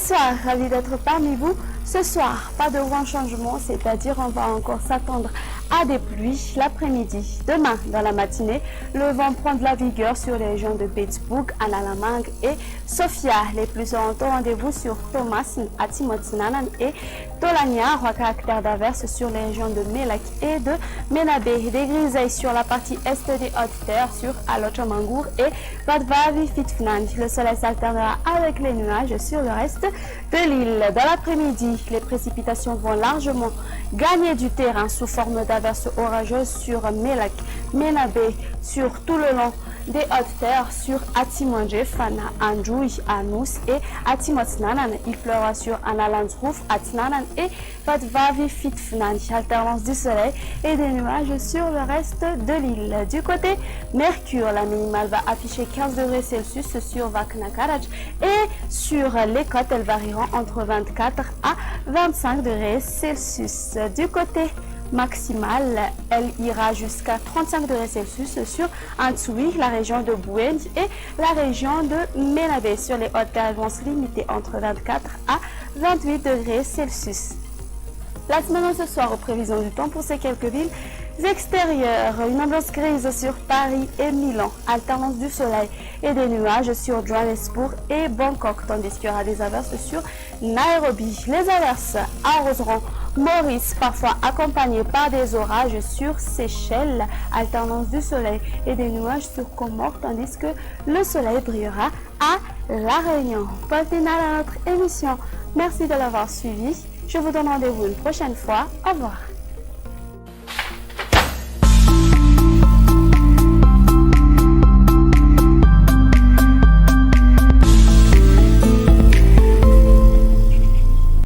Bonsoir, ravi d'être parmi vous. Ce soir, pas de grand changement, c'est-à-dire on va encore s'attendre à des pluies l'après-midi. Demain, dans la matinée, le vent prend de la vigueur sur les régions de Pittsburgh, Analamang et Sofia. Les pluies seront au rendez-vous sur Thomas, Atimotsinanan et Tolania, roi caractère d'averse sur les régions de Melak et de Menabe. Des grisailles sur la partie est des hautes terres sur Alochamangour et Vadvavi Fitfnan. Le soleil s'alternera avec les nuages sur le reste de l'île. Dans l'après-midi, les précipitations vont largement gagner du terrain sous forme d'averses orageuses sur Melak, Menabe, sur tout le long des hautes terres sur Atimanje, Fana, Anjoui, Anous et Atimotsnanan. Il pleura sur Analandsrouf, Atnanan et Vadvavi Fitfnan. Alternance du soleil et des nuages sur le reste de l'île. Du côté Mercure, la minimale va afficher 15 degrés Celsius sur Vaknakaraj et sur les côtes, elles varieront entre 24 à 25 degrés Celsius. Du côté maximale, elle ira jusqu'à 35 degrés Celsius sur Antsui, la région de Boueng et la région de Menabe. Sur les hautes terres, elles vont se limiter entre 24 à 28 degrés Celsius. La semaine ce soir, aux prévisions du temps pour ces quelques villes extérieures, une ambiance grise sur Paris et Milan, alternance du soleil et des nuages sur Johannesburg et Bangkok, tandis qu'il y aura des averses sur Nairobi. Les averses arroseront Maurice, parfois accompagnées par des orages sur Seychelles, alternance du soleil et des nuages sur Comores, tandis que le soleil brillera à La Réunion. Pour finir à notre émission, merci de l'avoir suivi. Je vous donne rendez-vous une prochaine fois. Au revoir.